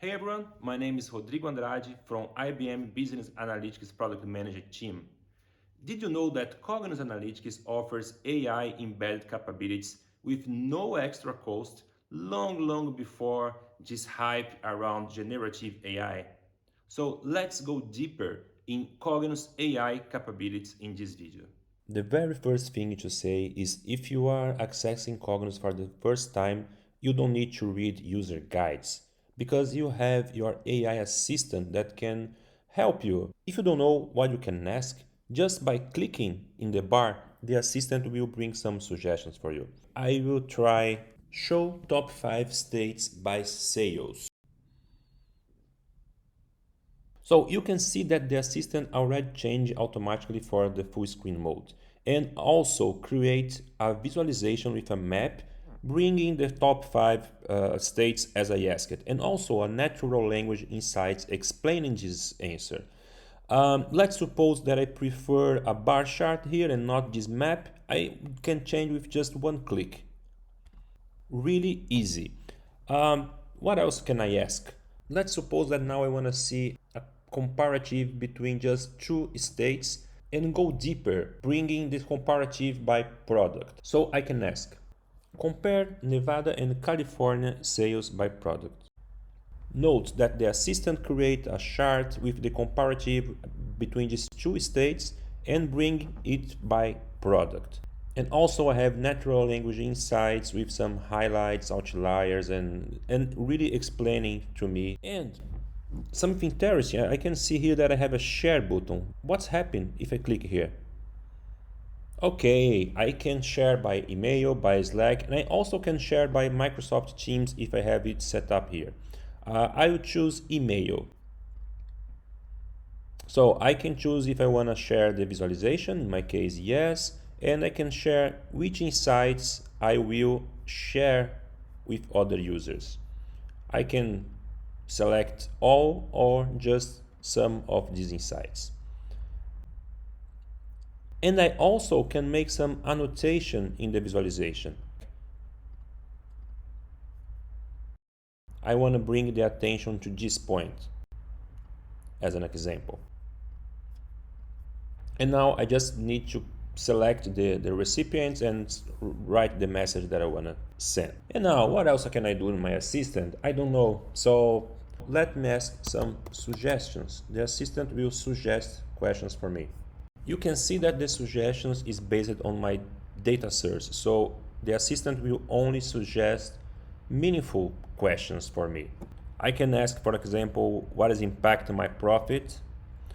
Hey everyone, my name is Rodrigo Andrade from IBM Business Analytics Product Manager team. Did you know that Cognos Analytics offers AI embedded capabilities with no extra cost long before this hype around generative AI? So let's go deeper in Cognos AI capabilities in this video. The very first thing to say is if you are accessing Cognos for the first time, you don't need to read user guides because you have your AI assistant that can help you. If you don't know what you can ask, just by clicking in the bar, the assistant will bring some suggestions for you. I will try show top 5 states by sales. So you can see that the assistant already changed automatically for the full screen mode and also create a visualization with a map bringing the top 5 states as I asked and also a natural language insights explaining this answer. Let's suppose that I prefer a bar chart here and not this map. I can change with just one click. Really easy. What else can I ask? Let's suppose that now I want to see a comparative between just two states and go deeper, bringing this comparative by product. So I can ask, compare Nevada and California sales by product. Note that the assistant create a chart with the comparative between these two states and bring it by product. And also I have natural language insights with some highlights, outliers, and really explaining to me. And something interesting, I can see here that I have a share button. What's happened if I click here? Okay, I can share by email, by Slack, and I also can share by Microsoft Teams if I have it set up here. I will choose email. So I can choose if I want to share the visualization, in my case, yes, and I can share which insights I will share with other users. I can select all or just some of these insights. And I also can make some annotation in the visualization. I want to bring the attention to this point as an example. And now I just need to select the recipients and write the message that I want to send. And now what else can I do in my assistant? I don't know. So let me ask some suggestions. The assistant will suggest questions for me. You can see that the suggestions is based on my data source. So the assistant will only suggest meaningful questions for me. I can ask, for example, what is impact on my profit?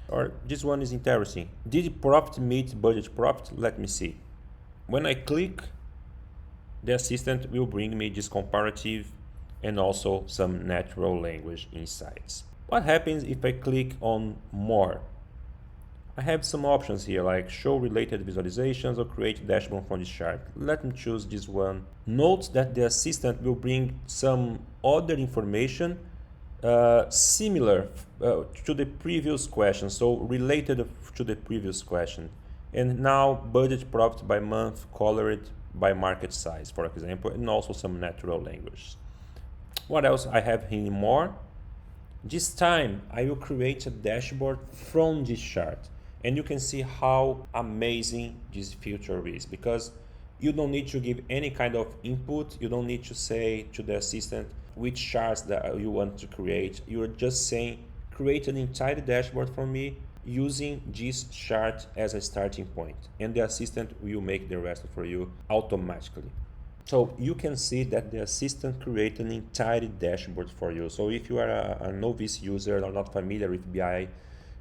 Or this one is interesting. Did profit meet budget profit? Let me see. When I click, the assistant will bring me this comparative and also some natural language insights. What happens if I click on more? I have some options here like show related visualizations or create dashboard from this chart. Let me choose this one. Note that the assistant will bring some other information similar to the previous question, so related to the previous question. And now budget profit by month, colored by market size, for example, and also some natural language. What else I have here more? This time I will create a dashboard from this chart and you can see how amazing this feature is because you don't need to give any kind of input. You don't need to say to the assistant which charts that you want to create. You're just saying create an entire dashboard for me using this chart as a starting point and the assistant will make the rest for you automatically. So you can see that the assistant created an entire dashboard for you. So if you are a novice user or not familiar with BI,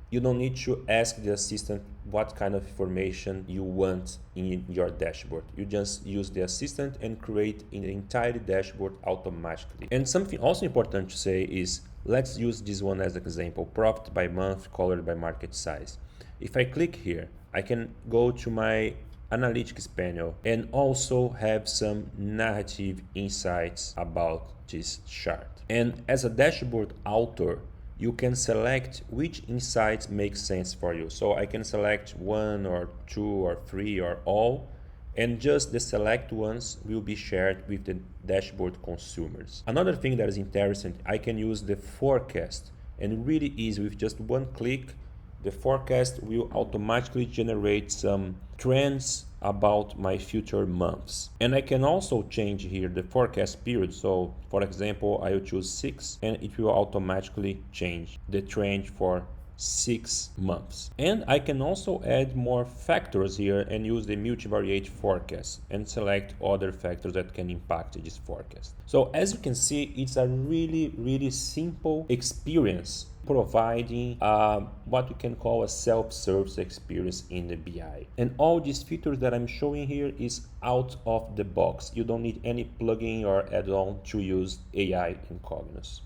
you don't need to ask the assistant what kind of information you want in your dashboard. You just use the assistant and create an entire dashboard automatically. And something also important to say is, let's use this one as an example, profit by month, colored by market size. If I click here, I can go to my analytics panel and also have some narrative insights about this chart. And as a dashboard author, you can select which insights make sense for you. So I can select one or two or three or all, and just the select ones will be shared with the dashboard consumers. Another thing that is interesting, I can use the forecast, and really easy with just one click. The forecast will automatically generate some trends about my future months. And I can also change here the forecast period. So for example, I will choose 6 and it will automatically change the trend for 6 months. And I can also add more factors here and use the multivariate forecast and select other factors that can impact this forecast. So as you can see, it's a really simple experience, providing what we can call a self-service experience in the BI. And all these features that I'm showing here is out of the box. You don't need any plugin or add-on to use AI in Cognos.